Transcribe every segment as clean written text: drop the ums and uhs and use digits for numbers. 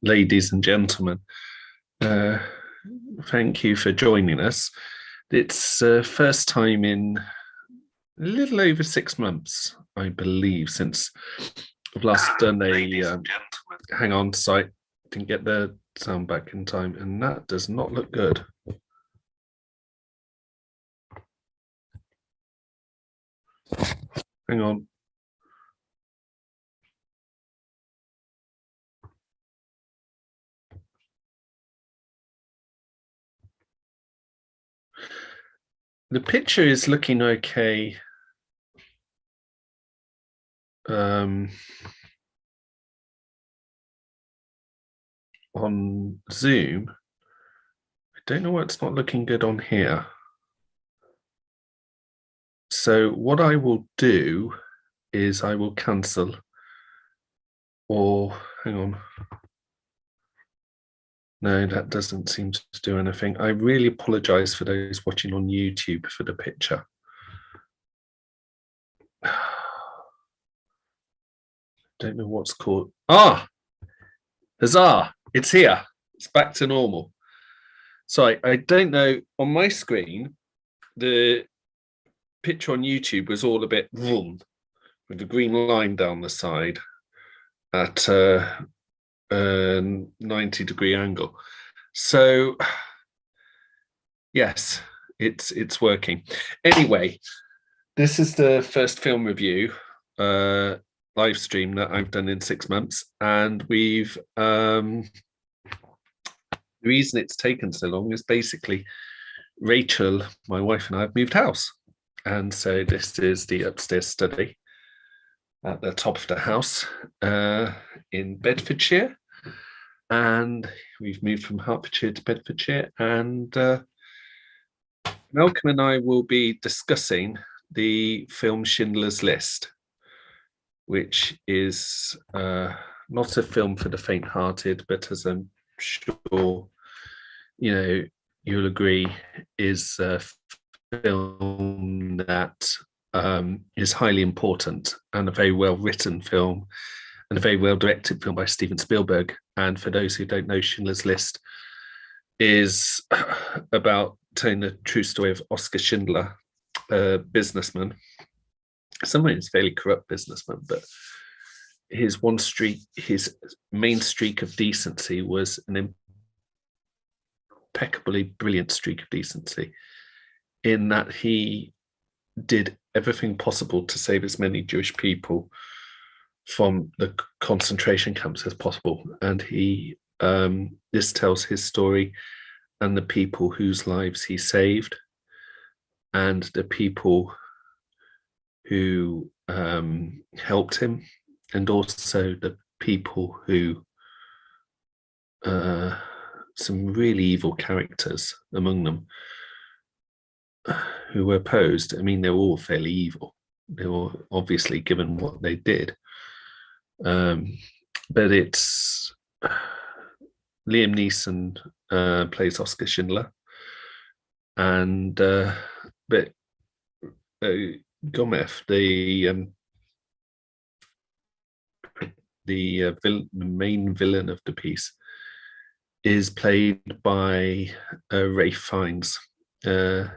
ladies and gentlemen. Uh, Thank you for joining us. It's first time in a little over 6 months, I believe, since I've last done a hang on site. Didn't get the sound back in time, and that does not look good. Hang on. The picture is looking okay. On Zoom. I don't know why it's not looking good on here. So what I will do is I will cancel, or hang on. No, that doesn't seem to do anything. I really apologize for those watching on YouTube for the picture. Don't know what's called. Huzzah, it's here. It's back to normal. So I don't know, on my screen, the picture on YouTube was all a bit vroom, with a green line down the side at a 90-degree angle. So yes, it's working. Anyway, this is the first film review live stream that I've done in 6 months, and we've the reason it's taken so long is basically Rachel, my wife, and I have moved house, and so this is the upstairs study at the top of the house in Bedfordshire, and we've moved from Hertfordshire to Bedfordshire, and Malcolm and I will be discussing the film Schindler's List, which is not a film for the faint-hearted, but as I'm sure you'll agree, is a film that is highly important, and a very well-written film, and a very well-directed film by Steven Spielberg. And for those who don't know, Schindler's List is about telling the true story of Oscar Schindler, a businessman, sometimes fairly corrupt businessman, but his main streak of decency was an impeccably brilliant streak of decency, in that he did everything possible to save as many Jewish people from the concentration camps as possible. And this tells his story and the people whose lives he saved, and the people who helped him, and also the people who some really evil characters among them who were opposed. I mean, they were all fairly evil. They were obviously given what they did. But it's Liam Neeson plays Oscar Schindler, and but Gomez, the main villain of the piece, is played by Ralph Fiennes, and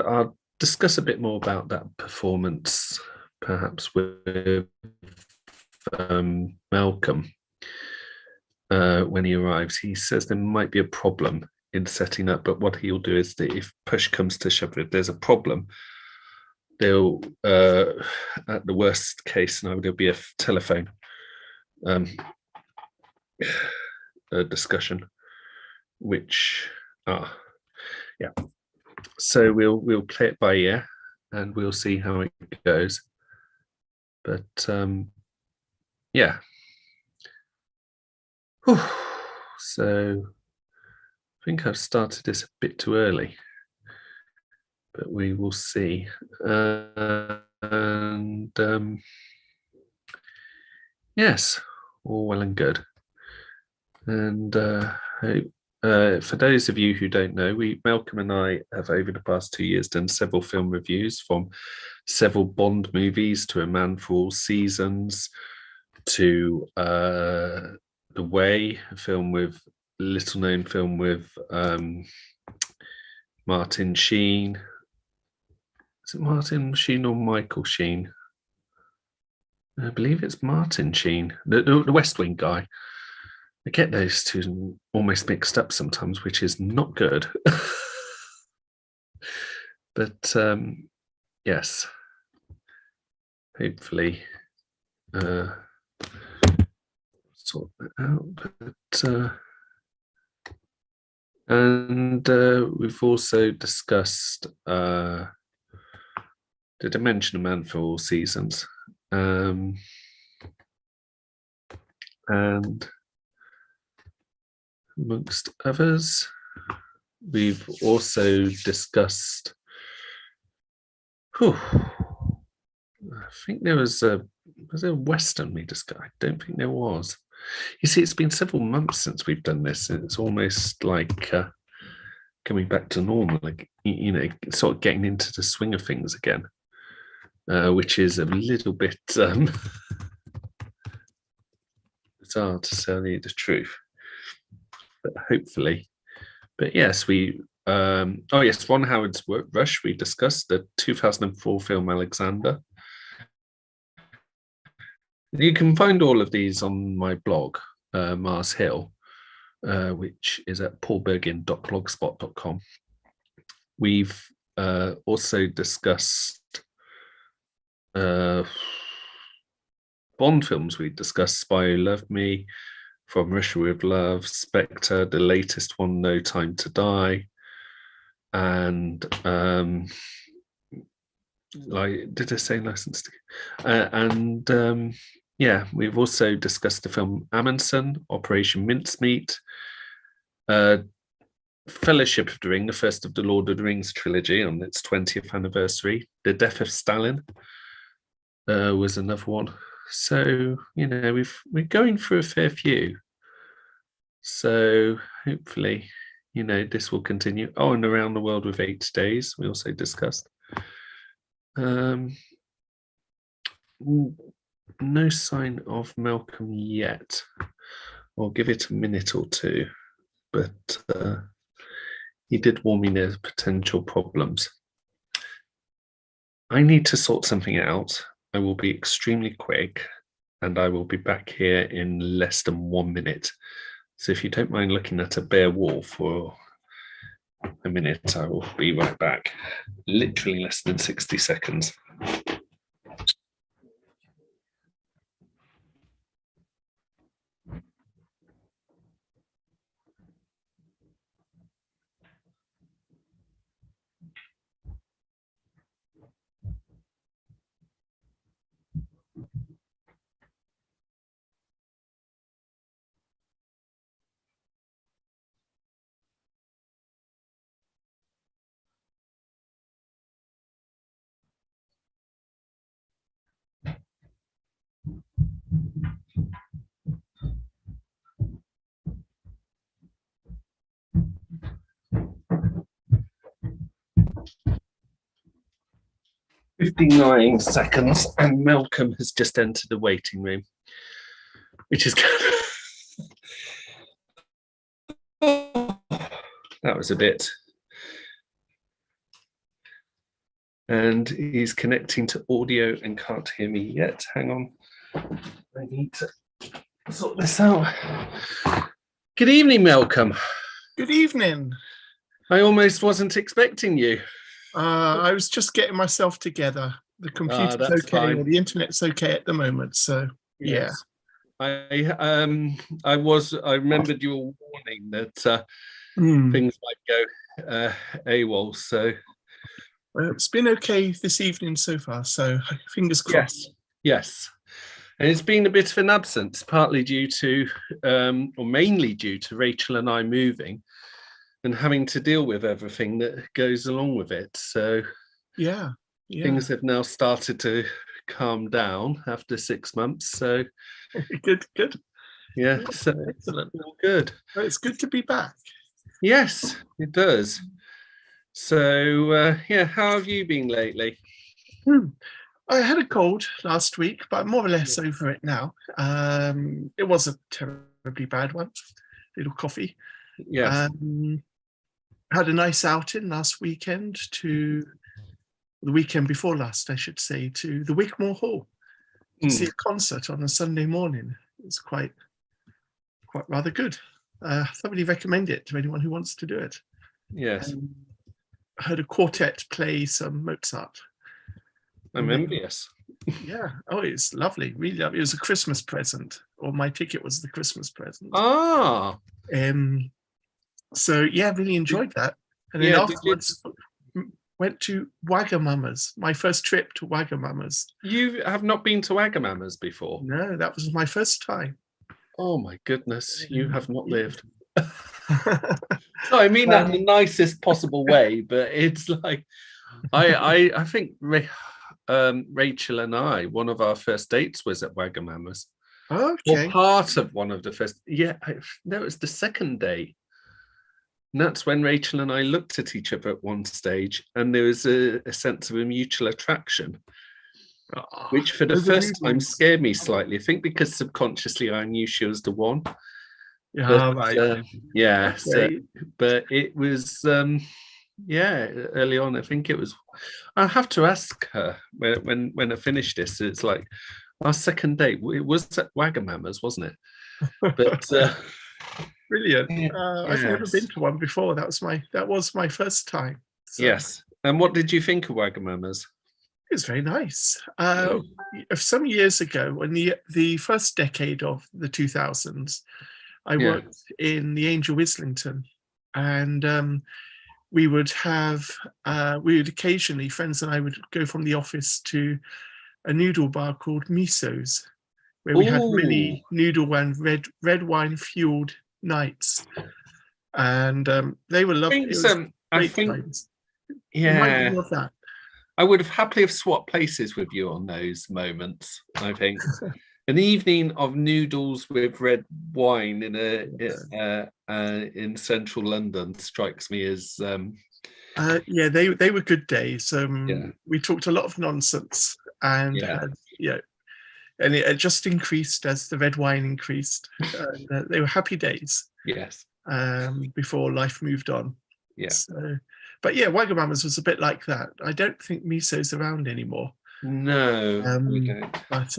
I'll discuss a bit more about that performance, perhaps with Malcolm when he arrives. He says there might be a problem in setting up, but what he'll do is that if push comes to shove, if there's a problem, they'll at the worst case scenario, there'll be a telephone discussion, which yeah. So we'll play it by ear, and we'll see how it goes. But yeah. So I think I've started this a bit too early, but we will see. And yes, all well and good. And for those of you who don't know, Malcolm and I have over the past 2 years done several film reviews, from several Bond movies to A Man for All Seasons, to Way, little known film with Martin Sheen. Is it Martin Sheen or Michael Sheen? I believe it's Martin Sheen, the West Wing guy. I get those two almost mixed up sometimes, which is not good. But yes, hopefully sort that out. And we've also discussed the Dimension of Man for All Seasons. And amongst others, we've also discussed, I think there was a Western we discussed. I don't think there was. You see, it's been several months since we've done this. It's almost like coming back to normal, like, sort of getting into the swing of things again, which is a little bit bizarre, to say the truth. But hopefully. But yes, Ron Howard's Rush, we discussed the 2004 film Alexander. You can find all of these on my blog, Mars Hill, which is at paulbergin.blogspot.com. We've also discussed Bond films. We discussed Spy Who Loved Me, From Russia with Love, Spectre, the latest one, No Time to Die, and did I say License to? We've also discussed the film Amundsen, Operation Mincemeat, Fellowship of the Ring, the first of the Lord of the Rings trilogy on its 20th anniversary. The Death of Stalin was another one. So, we're going through a fair few. So hopefully, this will continue. Oh, and Around the World with 8 Days, we also discussed. No sign of Malcolm yet. I'll give it a minute or two, but he did warn me there's potential problems. I need to sort something out. I will be extremely quick, and I will be back here in less than 1 minute. So if you don't mind looking at a bare wall for a minute, I will be right back. Literally less than 60 seconds. "59 seconds, and Malcolm has just entered the waiting room, which is good." That was a bit. And he's connecting to audio and can't hear me yet. Hang on. I need to sort this out. Good evening, Malcolm. Good evening. I almost wasn't expecting you. I was just getting myself together. The computer's okay, fine. Or the internet's okay at the moment. So yes. Yeah. I remembered your warning that things might go AWOL. So well, it's been okay this evening so far. So fingers crossed. Yes. And it's been a bit of an absence, partly due to, or mainly due to Rachel and I moving and having to deal with everything that goes along with it. So yeah. Things have now started to calm down after 6 months. So good. Yeah, so excellent. All good. Well, it's good to be back. Yes, it does. So how have you been lately? I had a cold last week, but I'm more or less over it now. It was a terrible terribly bad one. Little coffee. Yes. Had a nice outing last weekend to the weekend before last, I should say, to the Wigmore Hall to see a concert on a Sunday morning. It's quite rather good. Thoroughly recommend it to anyone who wants to do it. Yes. I heard a quartet play some Mozart. I'm envious. Yeah. Oh, it's lovely. Really lovely. It was a Christmas present, or my ticket was the Christmas present. Ah. So yeah, really enjoyed that. And then afterwards went to Wagamama's. My first trip to Wagamama's. You have not been to Wagamama's before? No, that was my first time. Oh my goodness, you have not lived. No, I mean that in the nicest possible way, but it's like I think Rachel and I, one of our first dates was at Wagamama's. Okay. Or part of one of the first. Yeah, no, it was the second date. And that's when Rachel and I looked at each other at one stage, and there was a sense of a mutual attraction, which for the first time scared me slightly. I think because subconsciously I knew she was the one. Yeah, right. Yeah. Okay. So, but it was, early on. I think it was. I'll have to ask her when I finish this. It's like our second date. It was at Wagamama's, wasn't it? But. Brilliant. I've never been to one before. That was my first time. So. Yes. And what did you think of Wagamama's? It was very nice. Some years ago, in the first decade of the 2000s, I worked in the Angel Islington, and we would occasionally, friends and I would go from the office to a noodle bar called Miso's, where we had many noodle and red wine fueled nights, and they were lovely. I would have happily have swapped places with you on those moments. I think an evening of noodles with red wine in central London strikes me as they were good days. We talked a lot of nonsense, and and it just increased as the red wine increased. They were happy days. Yes. Before life moved on. Yeah. So, but yeah, Wagamama's was a bit like that. I don't think Miso's around anymore. No, we don't. But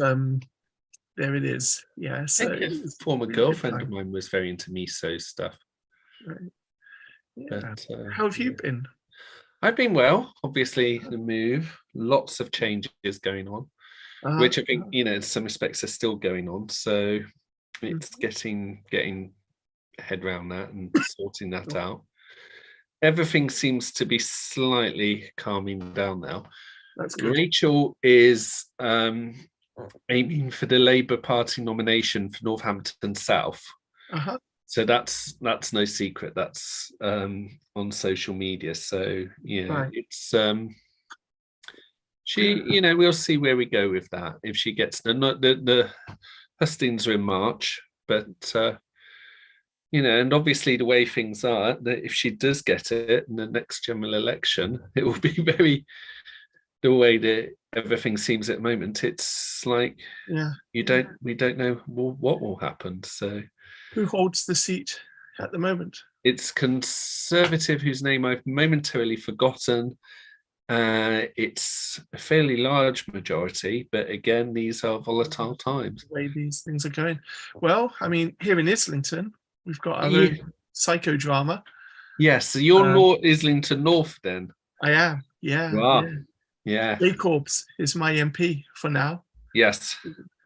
there it is. Yeah. So a former girlfriend of mine was very into Miso stuff. Right. Yeah. But, how have you been? I've been well. Obviously, the move, lots of changes going on. Which I think, in some respects are still going on. So it's getting head around that and sorting that out. Everything seems to be slightly calming down now. That's good. Rachel is aiming for the Labour Party nomination for Northampton South. So that's no secret. That's on social media. So it's she, we'll see where we go with that. If she gets the hustings are in March, but and obviously the way things are, that if she does get it in the next general election, it will be very the way that everything seems at the moment. It's like we don't know what will happen. So who holds the seat at the moment? It's Conservative, whose name I've momentarily forgotten. It's a fairly large majority, but again, these are volatile times. The way these things are going. Well, I mean, here in Islington, we've got our own psychodrama. Yes, so you're Islington North then? I am, yeah. Wow. Yeah. Jacobs is my MP for now. Yes.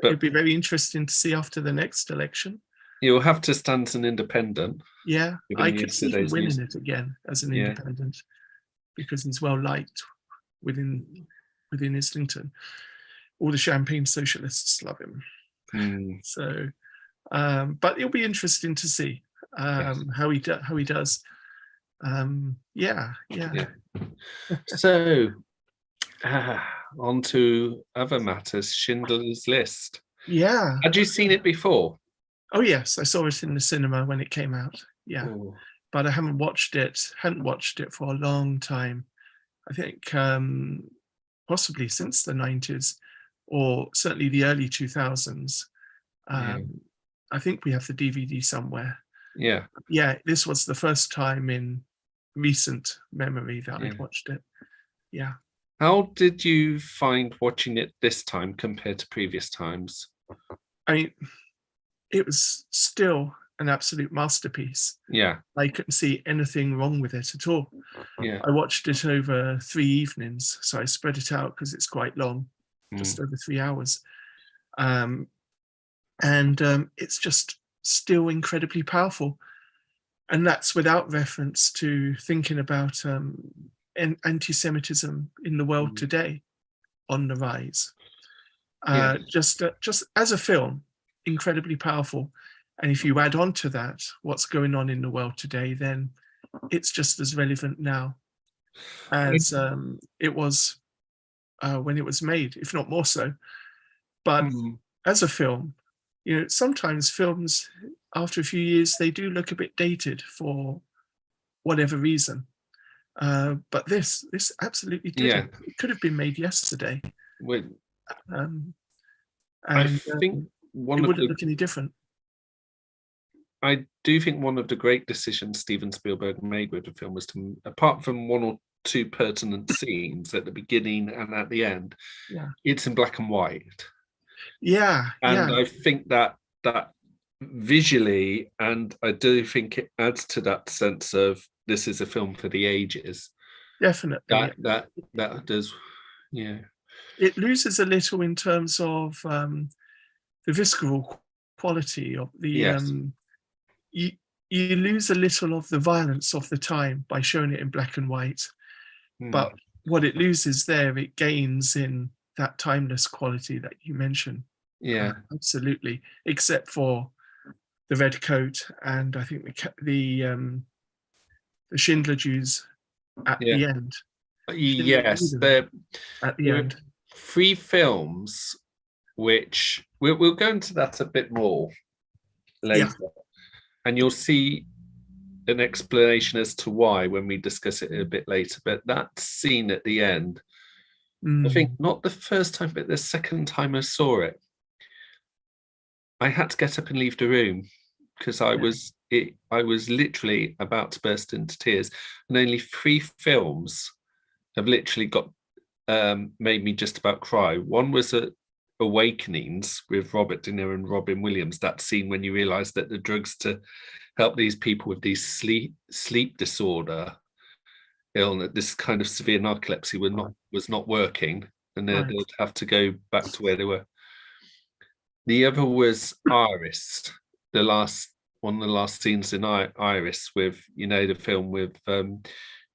It'd be very interesting to see after the next election. You'll have to stand as an independent. Yeah, I could see him winning it again as an independent, because he's well liked within Islington. All the Champagne socialists love him. So, but it'll be interesting to see how he does. So, on to other matters. Schindler's List. Yeah. Had you seen it before? Oh yes, I saw it in the cinema when it came out. Yeah. Ooh. But I hadn't watched it for a long time. I think possibly since the 90s, or certainly the early 2000s. I think we have the DVD somewhere. Yeah. Yeah, this was the first time in recent memory that I'd watched it. Yeah. How did you find watching it this time compared to previous times? I mean, it was still an absolute masterpiece. Yeah. I couldn't see anything wrong with it at all. Yeah. I watched it over 3 evenings, so I spread it out because it's quite long, just over 3 hours. It's just still incredibly powerful. And that's without reference to thinking about anti-Semitism in the world today on the rise. Just as a film, incredibly powerful. And if you add on to that what's going on in the world today, then it's just as relevant now as it was when it was made, if not more so. But as a film, sometimes films, after a few years, they do look a bit dated for whatever reason. But this absolutely didn't. It could have been made yesterday. I think it wouldn't look any different. I do think one of the great decisions Steven Spielberg made with the film was to, apart from one or two pertinent scenes at the beginning and at the end, it's in black and white. I think that visually, and I do think it adds to that sense of this is a film for the ages. Definitely. That does, It loses a little in terms of the visceral quality of the. You lose a little of the violence of the time by showing it in black and white, but what it loses there, it gains in that timeless quality that you mentioned. Absolutely. Except for the red coat, and I think the Schindler Jews at the end. Yes, at the end. 3 films, which we'll go into that a bit more later, and you'll see an explanation as to why when we discuss it a bit later. But that scene at the end, I think not the first time, but the second time I saw it, I had to get up and leave the room because I was literally about to burst into tears. And only 3 films have literally got made me just about cry. One was Awakenings with Robert De Niro and Robin Williams. That scene when you realise that the drugs to help these people with these sleep disorder illness, this kind of severe narcolepsy, was not working, and they'd have to go back to where they were. The other was Iris, one of the last scenes in Iris with, the film with Judi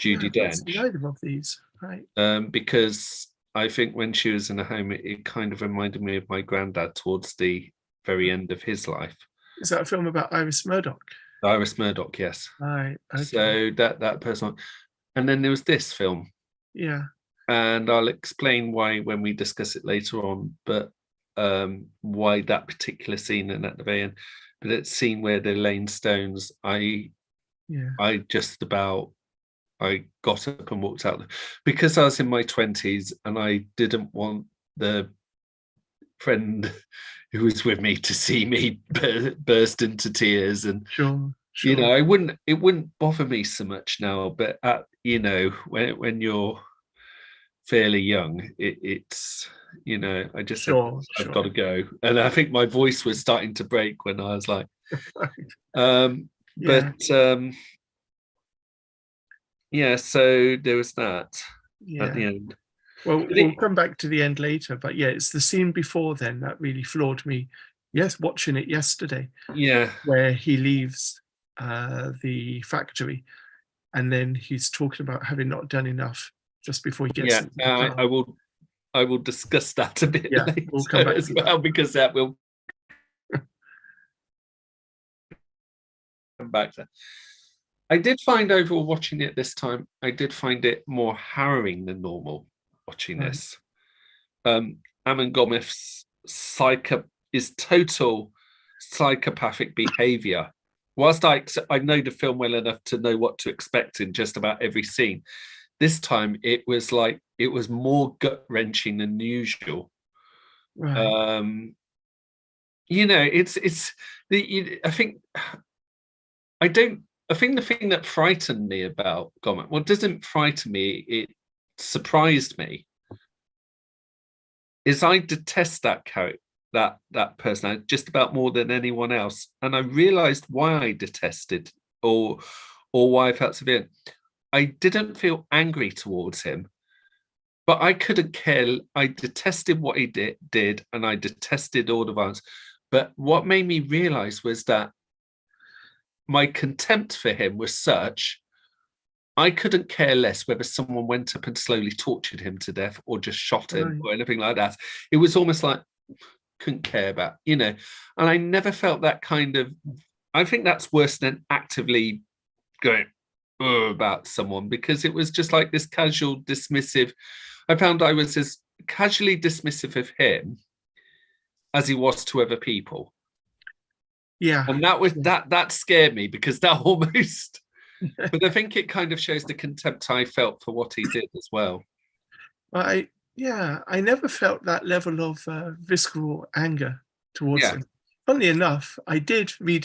Dench. Neither of these, right? Because I think when she was in a home, it kind of reminded me of my granddad towards the very end of his life. Is that a film about Iris Murdoch? Iris Murdoch, yes. Right. Okay. So that person, and then there was this film. Yeah. And I'll explain why when we discuss it later on, but why that particular scene and at the very end. But that scene where they're laying stones, I got up and walked out because I was in my 20s and I didn't want the friend who was with me to see me burst into tears. And sure. it wouldn't bother me so much now, but when you're fairly young, it's I just said I've got to go, and I think my voice was starting to break when I was like so there was that at the end. Well, we'll come back to the end later, but it's the scene before then that really floored me. Yes, watching it yesterday. Yeah. Where he leaves the factory, and then he's talking about having not done enough just before he gets. I will discuss that a bit later, we'll come back as well, because that will come back to. I did find overall watching it this time, I did find it more harrowing than normal watching this. Amon Gometh's is total psychopathic behavior. Whilst I know the film well enough to know what to expect in just about every scene, this time it was more gut-wrenching than usual. Right. It's I think I don't. I think the thing that frightened me about Gomer, well, it doesn't frighten me. It surprised me. Is I detest that character, that person, just about more than anyone else, and I realised why I detested or why I felt severe. I didn't feel angry towards him, but I couldn't care. I detested what he did, and I detested all the violence. But what made me realise was that my contempt for him was such I couldn't care less whether someone went up and slowly tortured him to death or just shot him Right. or anything like that. It was almost like couldn't care about, and I never felt that kind of. I think that's worse than actively going about someone, because it was just like this casual, dismissive. I found I was as casually dismissive of him as he was to other people. Yeah. And that scared me, because that almost, but I think it kind of shows the contempt I felt for what he did as well. I I never felt that level of visceral anger towards Yeah. him. Funnily enough, I did read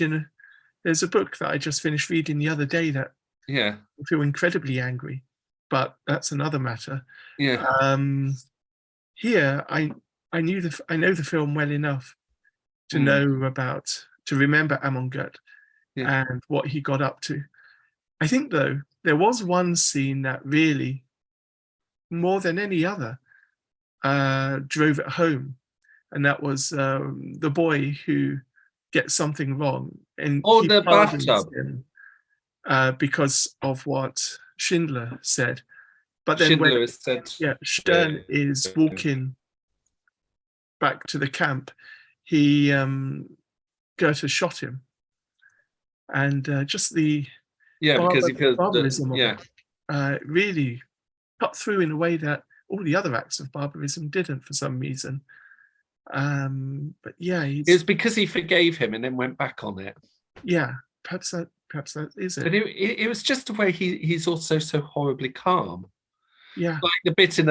there's a book that I just finished reading the other day that Yeah. I feel incredibly angry, but that's another matter. Yeah. Um, Here, I know the film well enough to to remember Amon Gut Yeah. and what he got up to. I think, though, there was one scene that really, more than any other, drove it home, and that was the boy who gets something wrong, and Oh, he the pardons bathtub. him because of what Schindler said. But then when Schindler has said. Stern is walking back to the camp, he Goethe shot him, and just the Yeah, because he feels that. barbarism of Yeah. it really cut through in a way that all the other acts of barbarism didn't for some reason. But yeah, It was because he forgave him and then went back on it. yeah, perhaps that is it. But it was just the way he's also so horribly calm. Yeah, Like the bit in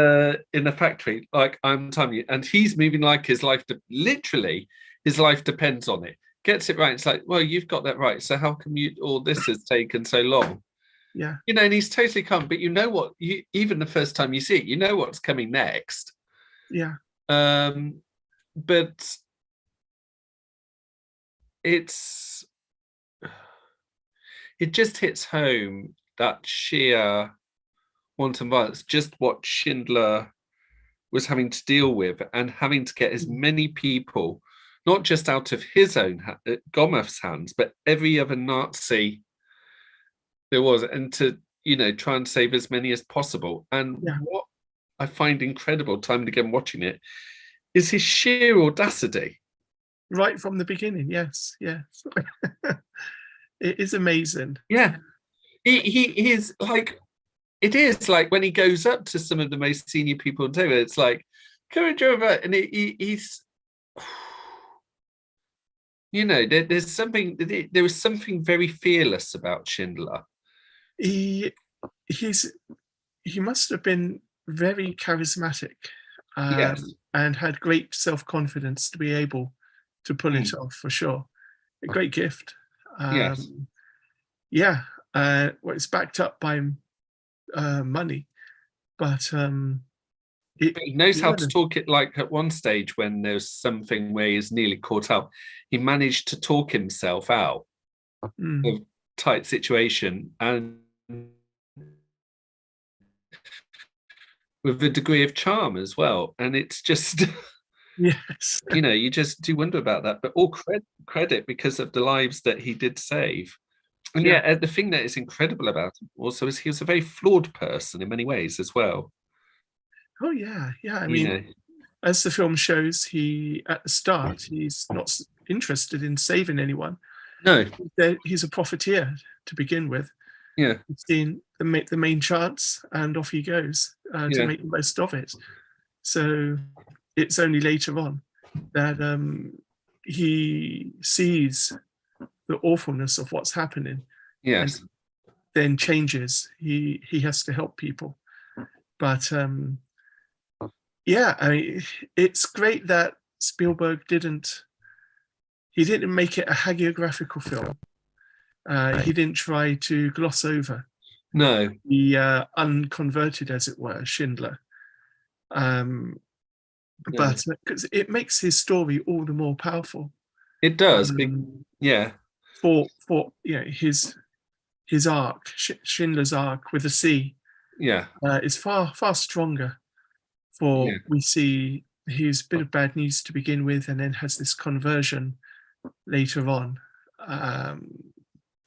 a factory, like I'm telling you, and he's moving like his life, literally, his life depends on it. Gets it right. It's like, well, you've got that right. So how come all this has taken so long? yeah, And he's totally calm. But you know what? Even the first time you see it, you know what's coming next. yeah. But it's it just hits home that sheer wanton violence, just what Schindler was having to deal with, and having to get as many people, not just out of his own Gomef's hands, but every other Nazi there was, and to try and save as many as possible. And Yeah. what I find incredible, time and again watching it, is his sheer audacity. Right from the beginning, yes, yes. It is amazing. Yeah, he is like. It is like when he goes up to some of the most senior people in town, it's like, courage over, and he's, there's something, there was something very fearless about Schindler. He he's he must have been very charismatic, Yes. and had great self-confidence to be able to pull it Mm. off, for sure. A great gift. Yes. Yeah, well, it's backed up by money, but it But he knows how yeah, to talk it. Like at one stage when there's something where he's nearly caught up, he managed to talk himself out mm, of tight situation, and with a degree of charm as well. And it's just, yes, you just do wonder about that. But all credit because of the lives that he did save. And yeah. yeah, the thing that is incredible about him also is he was a very flawed person in many ways as well. Oh, yeah, yeah, I You mean, know, as the film shows, at the start, he's not interested in saving anyone. no, He's a profiteer to begin with. yeah, He's seen the main chance, and off he goes to yeah, make the most of it. So it's only later on that he sees the awfulness of what's happening, and yes, then changes. He has to help people, but yeah, I mean, it's great that Spielberg didn't he didn't make it a hagiographical film. He didn't try to gloss over the unconverted, as it were, Schindler. But because it makes his story all the more powerful. It does. For his arc, Schindler's arc with a C, is far stronger. We see he's a bit of bad news to begin with, and then has this conversion later on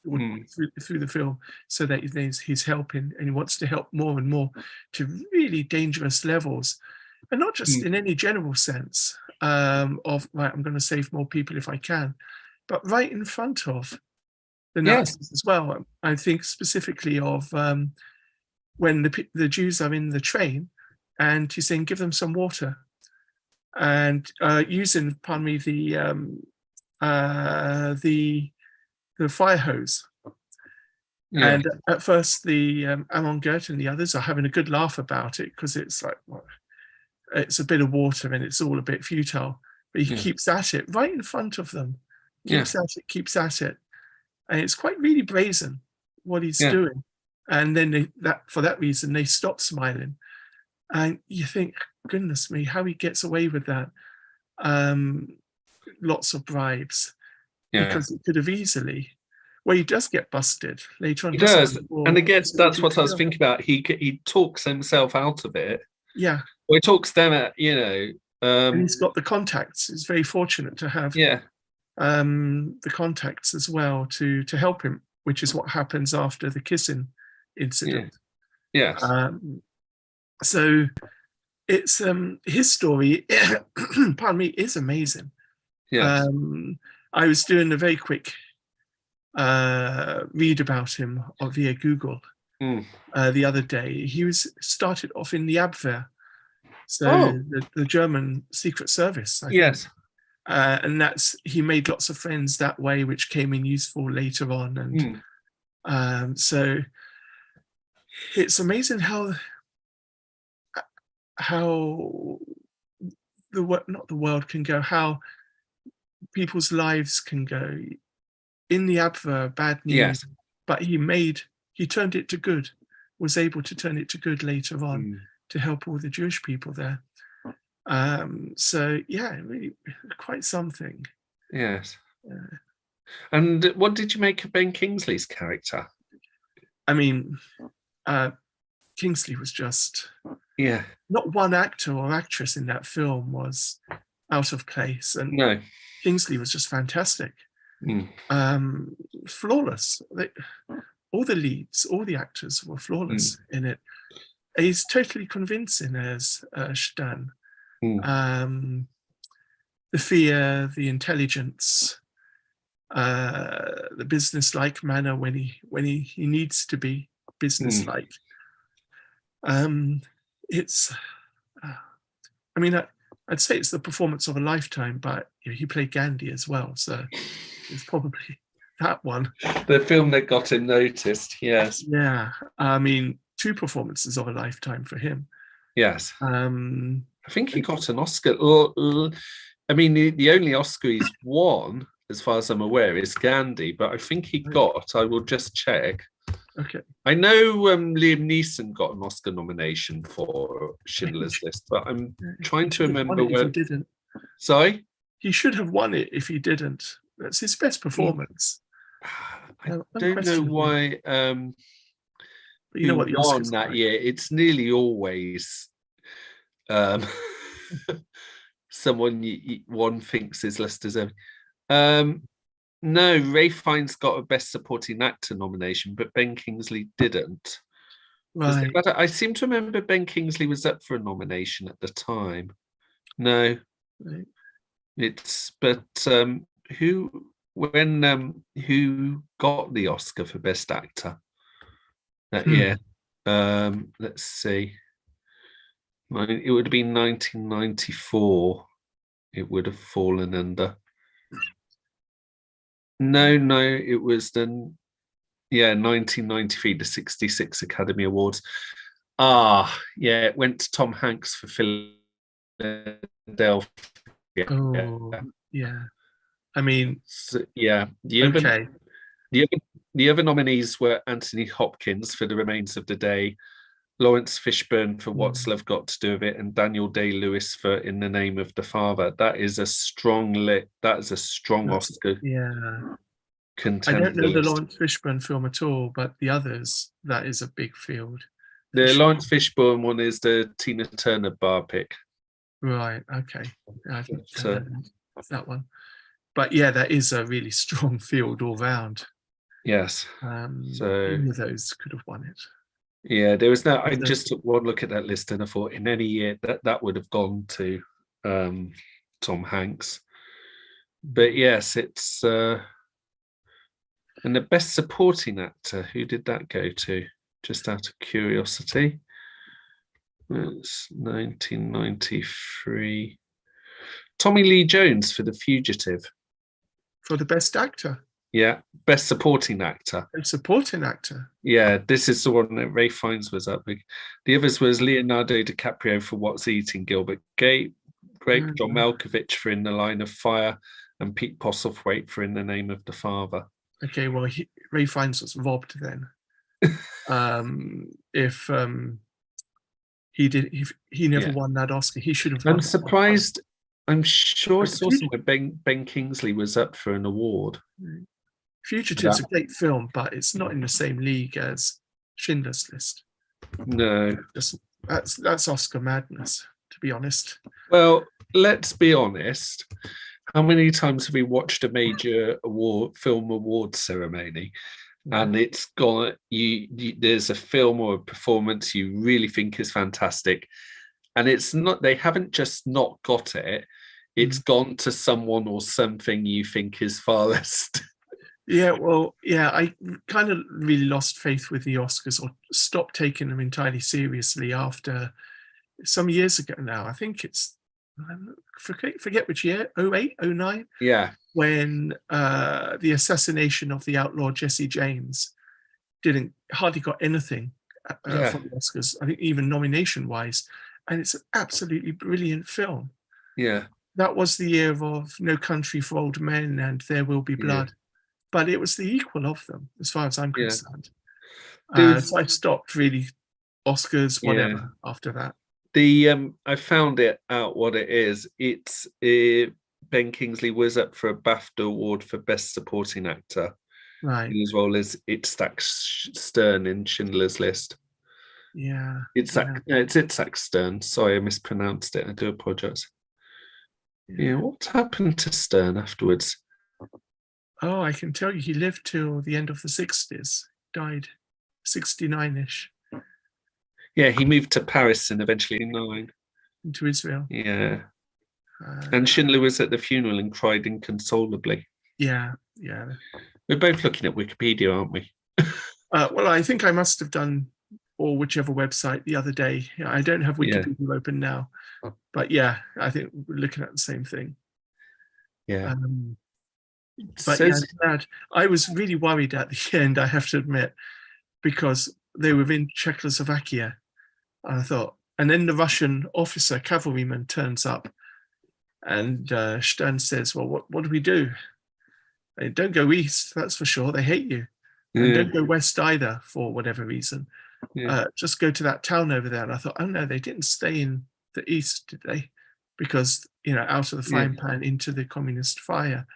through the film, so that he's helping, and he wants to help more and more to really dangerous levels, and not just in any general sense of right, I'm going to save more people if I can, but right in front of the Nazis as well. I think specifically of when the Jews are in the train, and he's saying, "Give them some water," and using, pardon me, the fire hose. And at first, the Amon Goeth and the others are having a good laugh about it, because it's like, well, it's a bit of water and it's all a bit futile. But he keeps at it right in front of them. Keeps at it. And it's quite really brazen what he's doing. And then for that reason, they stop smiling. And you think, goodness me, how he gets away with that. Lots of bribes. Because it could have easily... Well, he does get busted later on. He does. And again, that's what I was thinking about. He talks himself out of it. Yeah. Well, he talks them at, and he's got the contacts. He's very fortunate to have the contacts as well to help him, which is what happens after the kissing incident. Yes. So it's his story, pardon me, is amazing. Yes. I was doing a very quick read about him via Google the other day. He started off in the Abwehr, so the German Secret Service. I think. And he made lots of friends that way, which came in useful later on. And so it's amazing how not the world can go, how people's lives can go. In the Abwehr, bad news, but he turned it to good, was able to turn it to good later on to help all the Jewish people there. So really quite something. Yes. And what did you make of Ben Kingsley's character? I mean, Kingsley was just not one actor or actress in that film was out of place, and Kingsley was just fantastic. Flawless. All the leads, all the actors were flawless in it. He's totally convincing as Stan. The fear, the intelligence, the business-like manner when he needs to be business-like. It's, I mean, I'd say it's the performance of a lifetime, but he played Gandhi as well, so it's probably that one. The film that got him noticed, yes. Yeah, I mean, 2 performances of a lifetime for him. Yes. I think he got an Oscar. I mean, the only Oscar he's won, as far as I'm aware, is Gandhi, but I think he got, I will just check. Okay. I know Liam Neeson got an Oscar nomination for Schindler's List, but I'm trying to remember when. He didn't. Sorry? He should have won it if he didn't. That's his best performance. I don't know why. But you know what the Oscars that year? It's nearly always someone one thinks is less deserving. No, Ray Fiennes got a Best Supporting Actor nomination, but Ben Kingsley didn't. Right. But I seem to remember Ben Kingsley was up for a nomination at the time. No, right. Who got the Oscar for Best Actor that year? Let's see. It would have been 1994. It would have fallen under. No, it was then. 1993, the 66 Academy Awards. It went to Tom Hanks for Philadelphia. Oh, yeah. I mean, So, yeah, okay. the other the other nominees were Anthony Hopkins for The Remains of the Day, Lawrence Fishburne for What's Mm, Love Got to Do with It, and Daniel Day-Lewis for In the Name of the Father. That is a strong That is a strong Oscar yeah. I don't contender know the list. Lawrence Fishburne film at all, but the others, that is a big field. The Sure. Lawrence Fishburne one is the Tina Turner biopic. Right. Okay. I think So, that one. But yeah, that is a really strong field all round. yes. So Any of those could have won it. yeah, there was no. I So, just took one look at that list and I thought, in any year that would have gone to Tom Hanks. But yes, it's and the best supporting actor. Who did that go to? Just out of curiosity, it's 1993. Tommy Lee Jones for The Fugitive. for the best actor, Yeah, best supporting actor. and supporting actor. Yeah, this is the one that Ray Fiennes was up with. The others was Leonardo DiCaprio for What's Eating Gilbert Grape, John Malkovich for In the Line of Fire, and Pete Postlethwaite for In the Name of the Father. Okay, well, Ray Fiennes was robbed then. If if he never won that Oscar, he should have. I'm surprised. I'm sure I saw somewhere Ben Kingsley was up for an award. Fugitive's a great film, but it's not in the same league as Schindler's List. No, that's Oscar madness, to be honest. Well, let's be honest. How many times have we watched a major film award ceremony, and it's gone? There's a film or a performance you really think is fantastic, and it's not. They haven't just not got it. It's gone to someone or something you think is far less. Yeah, well, yeah, I kind of really lost faith with the Oscars, or stopped taking them entirely seriously after some years ago now. I think it's, forget which year, 08, 09? Yeah. When the assassination of the outlaw Jesse James hardly got anything from the Oscars, I think even nomination-wise. And it's an absolutely brilliant film. Yeah. That was the year of No Country for Old Men and There Will Be Blood. But it was the equal of them, as far as I'm concerned. So I stopped really Oscars, whatever, after that. I found it out what it is. It's Ben Kingsley was up for a BAFTA award for Best Supporting Actor. Right. In his role as Itzhak Stern in Schindler's List. Yeah. It's Itzhak Stern. Sorry, I mispronounced it. I do apologize. Yeah, what happened to Stern afterwards? Oh, I can tell you, he lived till the end of the 60s. Died 69-ish. Yeah, he moved to Paris and eventually 9. Into Israel. Yeah. And Schindler was at the funeral and cried inconsolably. Yeah, yeah. We're both looking at Wikipedia, aren't we? Well, I think I must have done, or whichever website the other day. I don't have Wikipedia open now. But yeah, I think we're looking at the same thing. Yeah. But yeah, it's bad. I was really worried at the end, I have to admit, because they were in Czechoslovakia. And I thought, and then the Russian officer, cavalryman, turns up, and Stern says, "Well, what do we do? Don't go east, that's for sure. They hate you, and don't go west either for whatever reason. Just go to that town over there." And I thought, oh no, they didn't stay in the east, did they? Because out of the frying pan into the communist fire.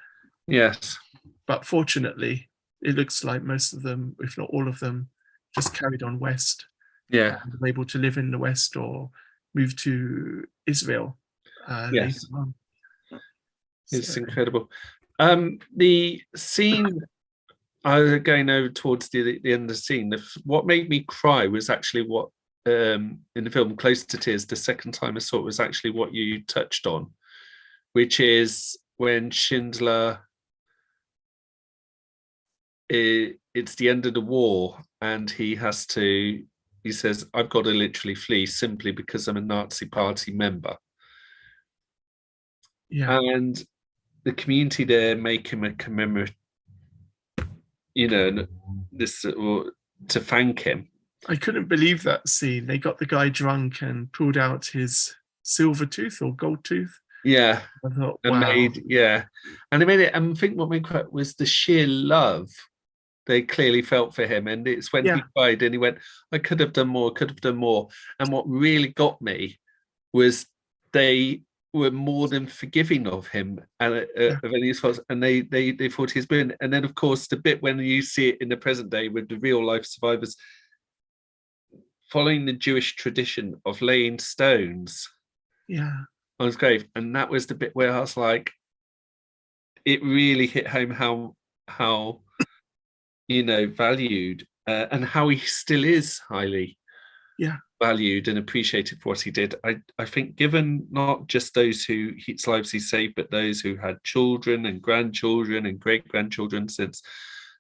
Yes. But fortunately, it looks like most of them, if not all of them, just carried on west. Yeah. And were able to live in the west or move to Israel later on. It's incredible. The scene, I was going over towards the end of the scene. What made me cry was actually what, in the film Close to Tears, the second time I saw it, was actually what you touched on, which is when Schindler, it's the end of the war and he says, I've got to literally flee simply because I'm a Nazi party member. Yeah. And the community there make him a commemorative, this to thank him. I couldn't believe that scene. They got the guy drunk and pulled out his silver tooth or gold tooth. Yeah. I thought, And wow. and they made it. And I think what made quite was the sheer love they clearly felt for him. And it's when Yeah, he cried and he went, I could have done more, could have done more. And what really got me was they were more than forgiving of him and yeah, of any faults, and they thought he's been. And then, of course, the bit when you see it in the present day with the real life survivors following the Jewish tradition of laying stones yeah, on his grave, and that was the bit where I was like, it really hit home how valued and how he still is highly yeah, valued and appreciated for what he did. I think given not just those whose lives he saved, but those who had children and grandchildren and great grandchildren, since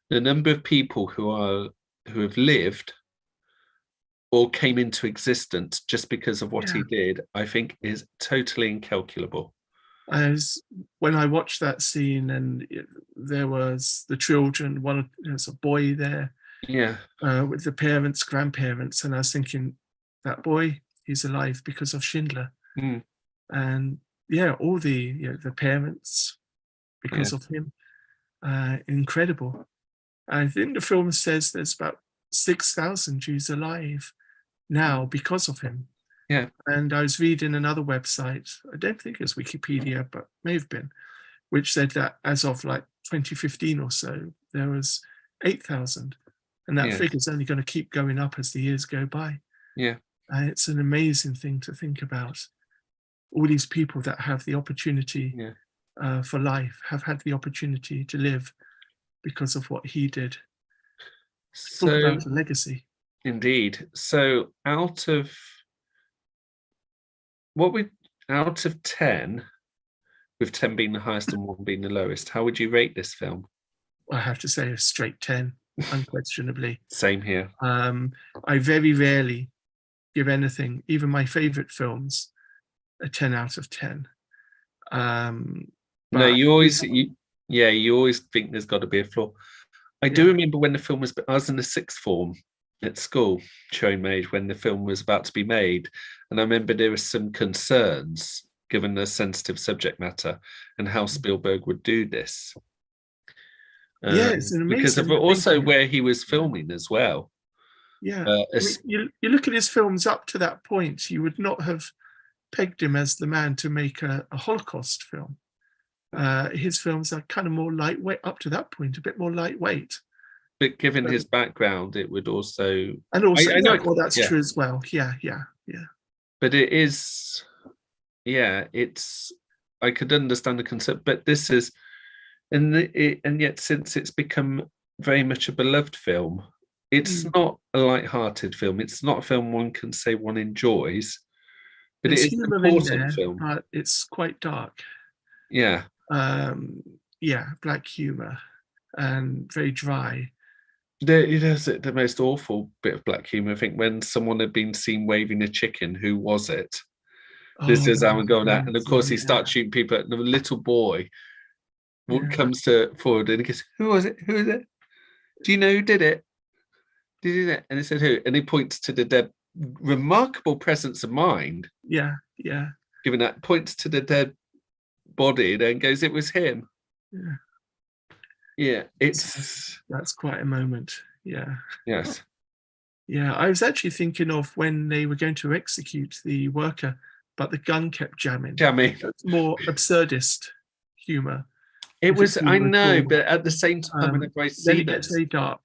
the number of people who have lived or came into existence just because of what yeah. he did, I think is totally incalculable. As when I watched that scene, and there was the children, there's a boy there Yeah, with the parents, grandparents, and I was thinking, that boy, he's alive because of Schindler. mm, And yeah, all the parents yeah, because of him. Incredible. I think the film says there's about 6,000 Jews alive now because of him. yeah, And I was reading another website, I don't think it was Wikipedia, but may have been, which said that as of like 2015 or so, there was 8,000. And that yeah, figure is only going to keep going up as the years go by. yeah, It's an amazing thing to think about. All these people that have the opportunity yeah. for life have had the opportunity to live because of what he did. Talk So about a legacy. indeed. So what we out of 10, with 10 being the highest and 1 being the lowest, how would you rate this film? I have to say a straight 10, unquestionably. Same here. I very rarely give anything, even my favorite films, a 10 out of 10. No, But this one, you always think there's got to be a flaw. I do yeah, remember when the film was, I was in the sixth form at school showing my age when the film was about to be made. And I remember there were some concerns given the sensitive subject matter and how Spielberg would do this. yeah, it's an Because of amazing also thinking. where he was filming as well. Yeah. Uh, I mean, you look at his films up to that point, you would not have pegged him as the man to make a Holocaust film. His films are kind of more lightweight up to that point, a bit more lightweight. but given But, his background, it would also. and also, I know, yeah, well, that's yeah, true as well. Yeah, yeah, yeah, but it is, yeah, it's. I could understand the concept, but this is, and yet since it's become very much a beloved film, it's mm. not a light-hearted film. It's not a film one can say one enjoys, but it There's is an humor in important there, film. but it's quite dark. Yeah, Um, yeah, black humor and very dry. it has the most awful bit of black humor. I think when someone had been seen waving a chicken, who was it? This Oh, is that how I'm was going out, and great. of course he Yeah, starts shooting people. And the little boy yeah, comes to forward and he goes, "Who was it? Who is it? Do you know who did it? Did you do that?" And he said, "Who?" And he points to the dead. Remarkable presence of mind, yeah, yeah, given that points to the dead body, then goes, "It was him." yeah. Yeah, So it's that's quite a moment. Yeah. yes, Yeah, I was actually thinking of when they were going to execute the worker, but the gun kept jamming. jammy. That's more absurdist humor, It if was. you I know, recall. but at the same time, whenever I Then see it gets this, very dark.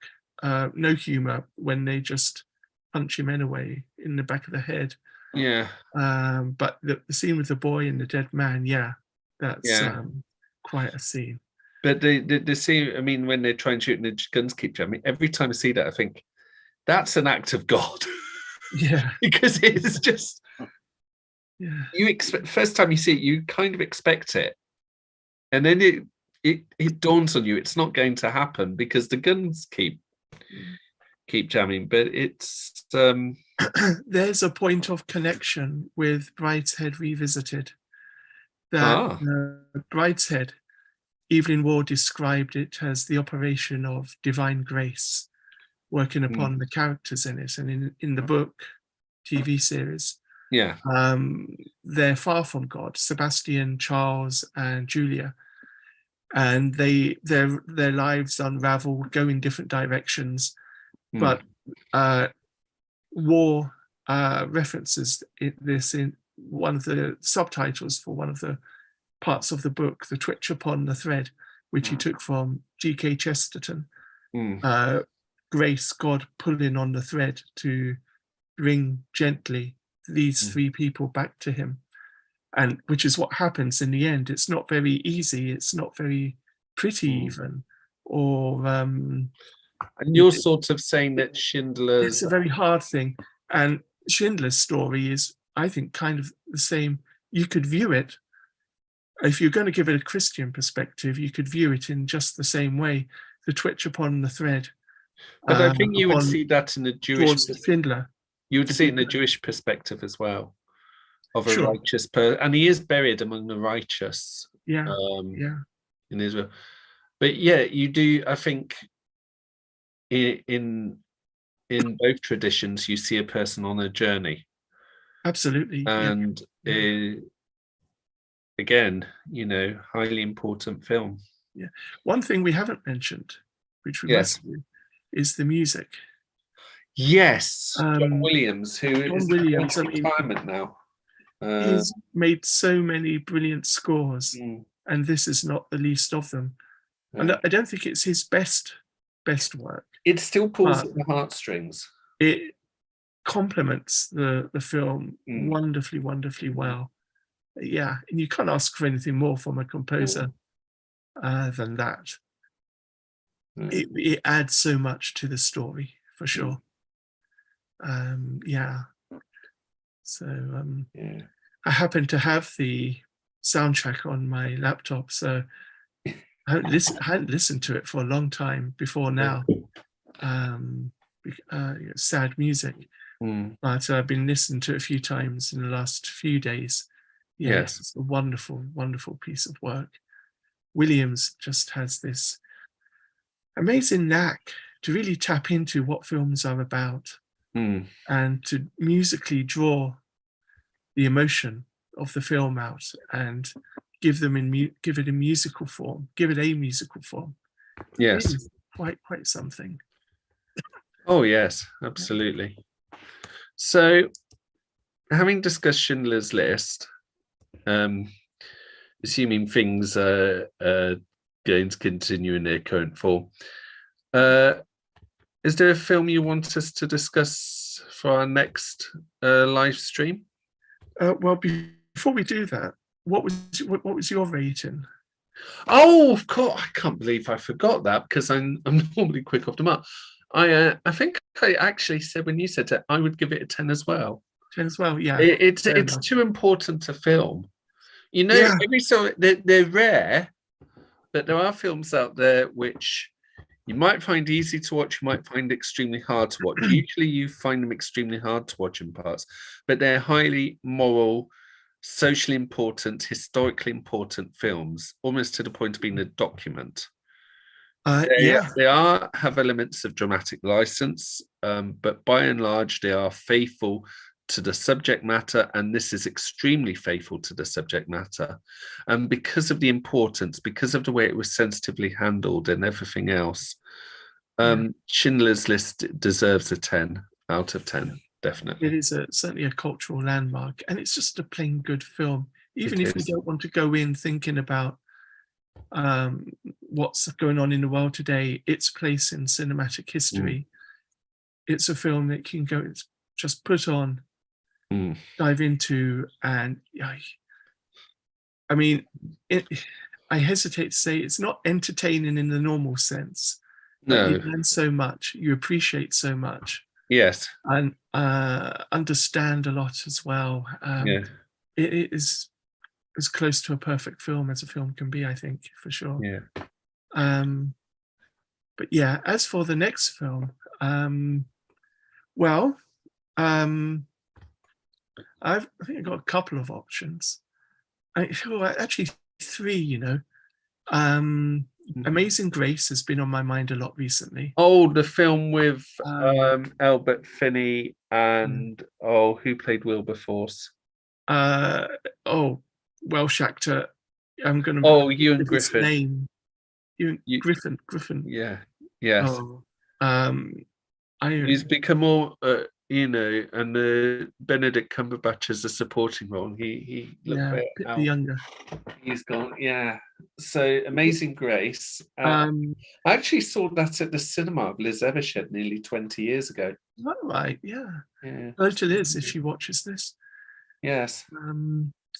No humor when they just punch him anyway in the back of the head. yeah, But the scene with the boy and the dead man, yeah, that's yeah. quite a scene. But the scene, I mean, when they're trying to shoot and the guns keep jamming, every time I see that, I think that's an act of God. Yeah, Because it's just yeah, you expect first time you see it, you kind of expect it, and then it dawns on you it's not going to happen because the guns keep jamming. But it's there's a point of connection with Brideshead Revisited that ah Brideshead, Evelyn Waugh described it as the operation of divine grace working mm, upon the characters in it, and in the book, TV series, Yeah. They're far from God, Sebastian, Charles, and Julia, and their lives unravel, go in different directions. But War references this in one of the subtitles for one of the parts of the book, The Twitch Upon the Thread, which he took from G.K. Chesterton. Grace, God pulling on the thread to bring gently these three people back to him, and which is what happens in the end. It's not very easy, it's not very pretty even, or and you're sort of saying that Schindler's... It's a very hard thing, and Schindler's story is, I think, kind of the same. You could view it, if you're going to give it a Christian perspective, you could view it in just the same way. The Twitch upon the thread. But I think you would see that in a Jewish... Schindler. You would see it in a Jewish perspective as well, of a righteous person, and he is buried among the righteous. In Israel. But yeah, you do. I think in both traditions, you see a person on a journey. Absolutely. And again, highly important film. Yeah. One thing we haven't mentioned, which we must do, is the music. Yes, John Williams, who is in retirement now. He's made so many brilliant scores, and this is not the least of them. And I don't think it's his best work. It still pulls at the heartstrings. It complements the film wonderfully well. Yeah, and you can't ask for anything more from a composer than that. It adds so much to the story, for sure. So I happen to have the soundtrack on my laptop, so I hadn't listened to it for a long time before now. Sad music, but I've been listening to it a few times in the last few days. Yes, it's a wonderful piece of work. Williams just has this amazing knack to really tap into what films are about, and to musically draw the emotion of the film out and give it a musical form. Yes, it is quite something. Oh yes, absolutely. So, having discussed Schindler's List, assuming things are going to continue in their current form, is there a film you want us to discuss for our next live stream? Well, before we do that, what was your rating? Oh, of course! I can't believe I forgot that, because I'm normally quick off the mark. I think I actually said, when you said it, I would give it a 10 as well. 10 as well, yeah. It's too important to film. Every so they're rare, but there are films out there which you might find easy to watch, you might find extremely hard to watch. Usually you find them extremely hard to watch in parts, but they're highly moral, socially important, historically important films, almost to the point of being a document. They have elements of dramatic license, but by and large, they are faithful to the subject matter, and this is extremely faithful to the subject matter. And because of the importance, because of the way it was sensitively handled and everything else, Schindler's List deserves a 10 out of 10, definitely. It is certainly a cultural landmark, and it's just a plain good film. Even if we don't want to go in thinking about what's going on in the world today, its place in cinematic history, it's a film that can go, just put on, dive into, and I mean, I hesitate to say it's not entertaining in the normal sense. No, you learn so much, you appreciate so much. Yes, and understand a lot as well. It is as close to a perfect film as a film can be, I think, for sure. But yeah, as for the next film, I think I've got a couple of options. Actually, three. Amazing Grace has been on my mind a lot recently. Oh, the film with Albert Finney yeah. and who played Wilberforce? Welsh actor. I'm going to Oh, Ewan his Griffin. name. Griffin. Yeah. Yes. Oh, He's become more, and Benedict Cumberbatch as a supporting role. He looked yeah, way Pip the out. Younger. He's gone. Yeah. So Amazing Grace. I actually saw that at the cinema of Liz Evershed nearly 20 years ago. All right. Yeah. Yeah. Hello to Liz if she watches this. Yes.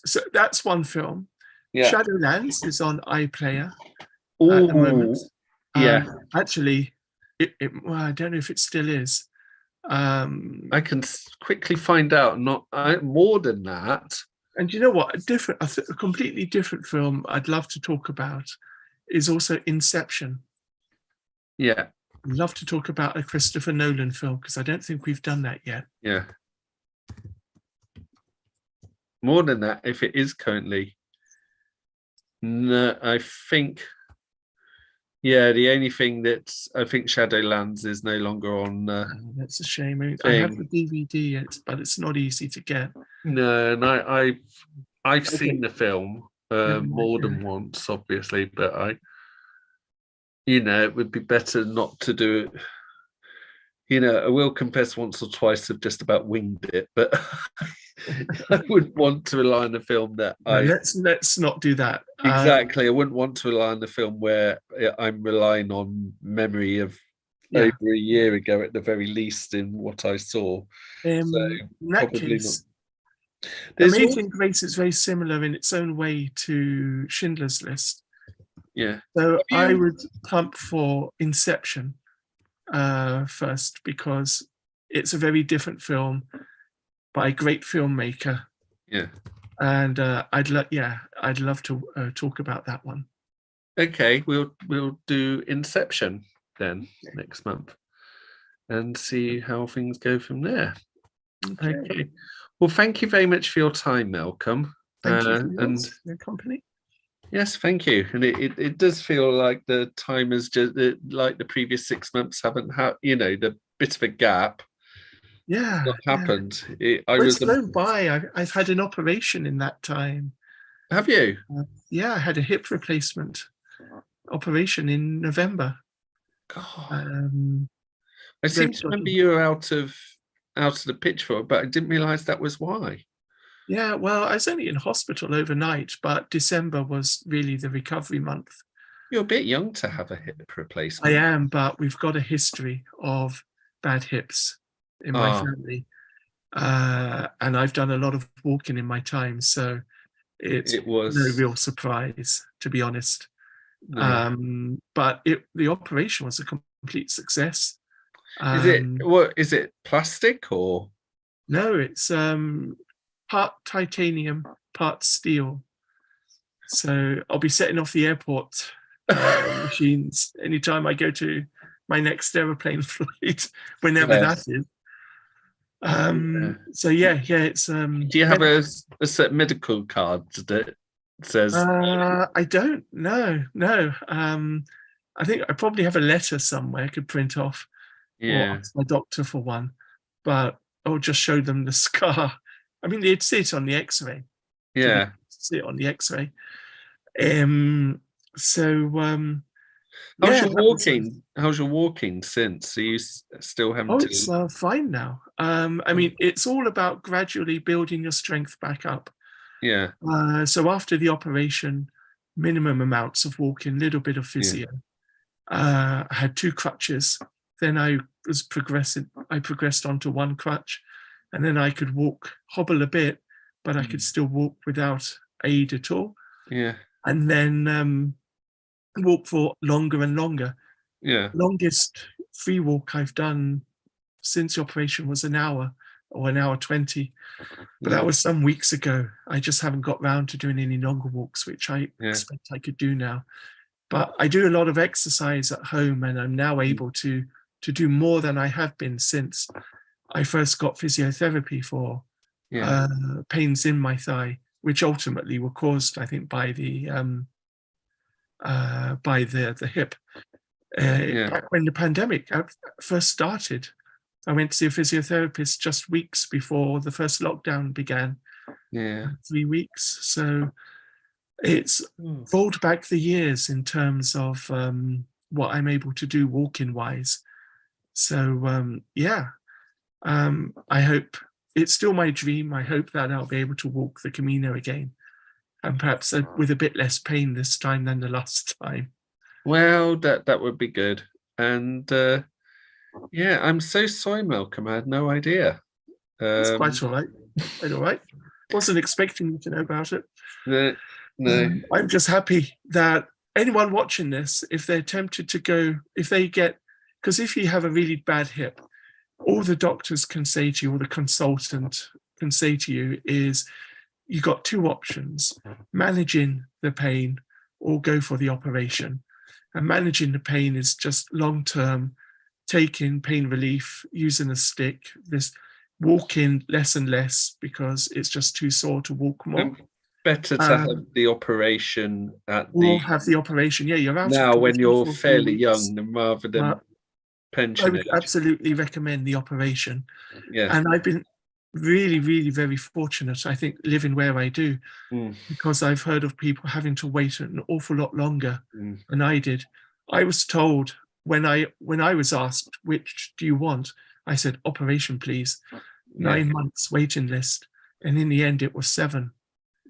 So that's one film. Yeah. Shadowlands is on iPlayer Ooh, at the moment. Yeah. Actually, well, I don't know if it still is. I can quickly find out. Not more than that. And you know what? A completely different film I'd love to talk about is also Inception. Yeah. I'd love to talk about a Christopher Nolan film because I don't think we've done that yet. Yeah. More than that, if it is currently, no, I think. Yeah, the only thing that I think Shadowlands is no longer on. That's a shame. I have the DVD, but it's not easy to get. No, and I've seen the film more than once, obviously, but it would be better not to do it. I will confess once or twice I've just about winged it, but I wouldn't want to rely on a film that let's not do that. Exactly. I wouldn't want to rely on the film where I'm relying on memory of over a year ago at the very least in what I saw. So in that case, not. Amazing Grace is very similar in its own way to Schindler's List. Yeah. So I would plump for Inception first because it's a very different film by a great filmmaker. Yeah. And I'd love to talk about that one. Okay, we'll do Inception then next month and see how things go from there. Okay. Well, thank you very much for your time, Malcolm. Thank you for your company. Yes, thank you. And it does feel like the time has just like the previous 6 months haven't had, the bit of a gap. Yeah, what happened? It's flown by. I've had an operation in that time. Have you? I had a hip replacement operation in November. God. I seem to remember you were out of the pitch for it, but I didn't realise that was why. Yeah, well, I was only in hospital overnight, but December was really the recovery month. You're a bit young to have a hip replacement. I am, but we've got a history of bad hips in my family. And I've done a lot of walking in my time, so it was no real surprise, to be honest. No. But the operation was a complete success. Is it plastic or? No, it's part titanium, part steel. So I'll be setting off the airport machines anytime I go to my next aeroplane flight, whenever that is. So it's. Do you have a certain medical card that says? I don't. No. I think I probably have a letter somewhere I could print off. Or ask my doctor for one, but I'll just show them the scar. I mean, they'd see it on the X-ray. Yeah, see it on the X-ray. How's your walking? How's your walking since? Are you still having to? It's fine now. I mean, it's all about gradually building your strength back up. Yeah. So after the operation, minimum amounts of walking, little bit of physio. I had 2 crutches. Then I progressed onto 1 crutch, and then I could hobble a bit, but I could still walk without aid at all. Yeah. And then walk for longer and longer. Yeah. Longest free walk I've done since the operation was an hour or an hour 20. But that was some weeks ago. I just haven't got round to doing any longer walks, which I expect I could do now. But I do a lot of exercise at home, and I'm now able to do more than I have been since I first got physiotherapy for pains in my thigh, which ultimately were caused, I think, by the by the hip. Back when the pandemic first started, I went to see a physiotherapist just weeks before the first lockdown began. 3 weeks. So it's rolled back the years in terms of what I'm able to do walking wise. So I hope it's still my dream. I hope that I'll be able to walk the Camino again, and perhaps with a bit less pain this time than the last time. Well, that would be good. And I'm so sorry, Malcolm. I had no idea. It's quite all right. Quite all right. Wasn't expecting you to know about it. No. I'm just happy that anyone watching this, if they're tempted to go, because if you have a really bad hip, all the doctors can say to you, or the consultant can say to you, is you've got two options: managing the pain or go for the operation. And managing the pain is just long-term, taking pain relief, using a stick, this walking less and less because it's just too sore to walk more. Better to have the operation have the operation. Yeah, you're out now when you're fairly young rather than pension. I would absolutely recommend the operation. Yeah. And I've been really, really very fortunate, I think, living where I do, because I've heard of people having to wait an awful lot longer than I did. I was told when I was asked, which do you want? I said, operation, please. 9 months waiting list. And in the end, it was 7.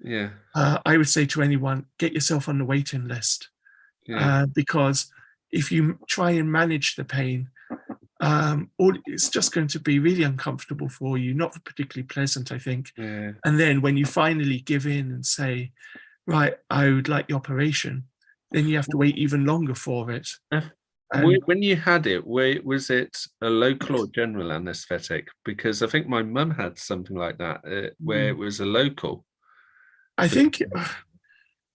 Yeah. I would say to anyone, get yourself on the waiting list. Because if you try and manage the pain, it's just going to be really uncomfortable for you, not particularly pleasant, I think. And then when you finally give in and say, right, I would like the operation, then you have to wait even longer for it. When you had it, was it a local or general anaesthetic? Because I think my mum had something like that, where it was a local. I think,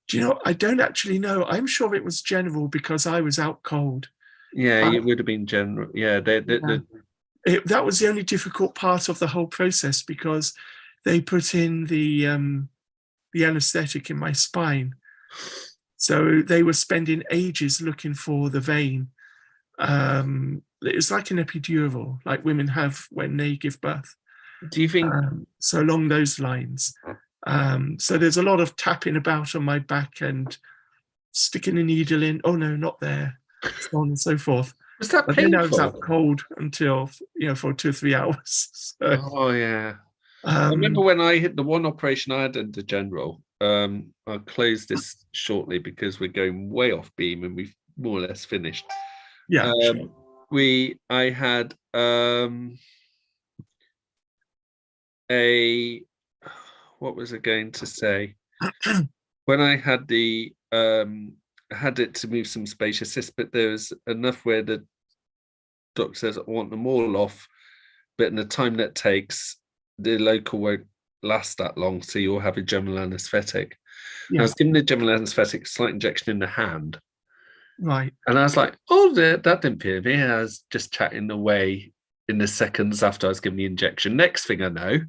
do you know, I don't actually know. I'm sure it was general because I was out cold. Yeah, it would have been general. Yeah, that was the only difficult part of the whole process, because they put in the anaesthetic in my spine. So they were spending ages looking for the vein. It was like an epidural, like women have when they give birth. Do you think? So along those lines. So there's a lot of tapping about on my back and sticking a needle in. Oh no, not there. So on and so forth. Was that but painful? Then I was out cold until for 2 or 3 hours. So, oh yeah. I remember when I hit the one operation I had in the general. I'll close this shortly because we're going way off beam and we've more or less finished. Yeah. Sure. I had what was I going to say? When I had the had it to move some space assist, but there was enough where the doctor says, I want them all off, but in the time that takes, the local won't last that long, so you'll have a general anaesthetic. I was given the general anaesthetic, slight injection in the hand. Right. And I was like, oh, that didn't feel me. I was just chatting away in the seconds after I was given the injection. Next thing I know,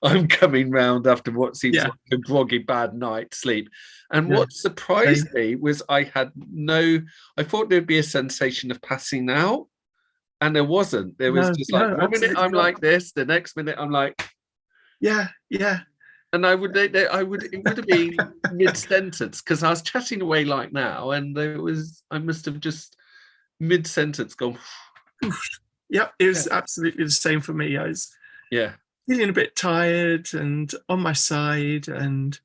I'm coming round after what seems like a groggy, bad night's sleep. And what surprised me was I thought there'd be a sensation of passing out. And there wasn't. There was just like 1 minute I'm like this, the next minute I'm like, yeah. And it would have been mid-sentence because I was chatting away like now, and I must have just mid-sentence gone. Yep, it was absolutely the same for me. I was feeling a bit tired and on my side and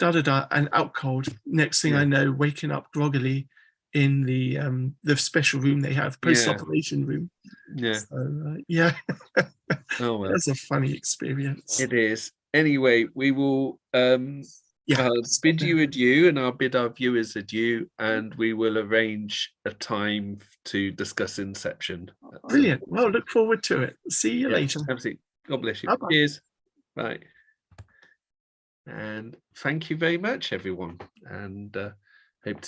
and out cold. Next thing I know, waking up groggily in the special room they have, post-operation room. Yeah. So, Oh well. That's a funny experience. It is. Anyway, we will bid you adieu, and I'll bid our viewers adieu, and we will arrange a time to discuss Inception. Brilliant. Well, look forward to it. See you later. Absolutely. God bless you. Bye-bye. Cheers. Bye. And thank you very much, everyone. And hope to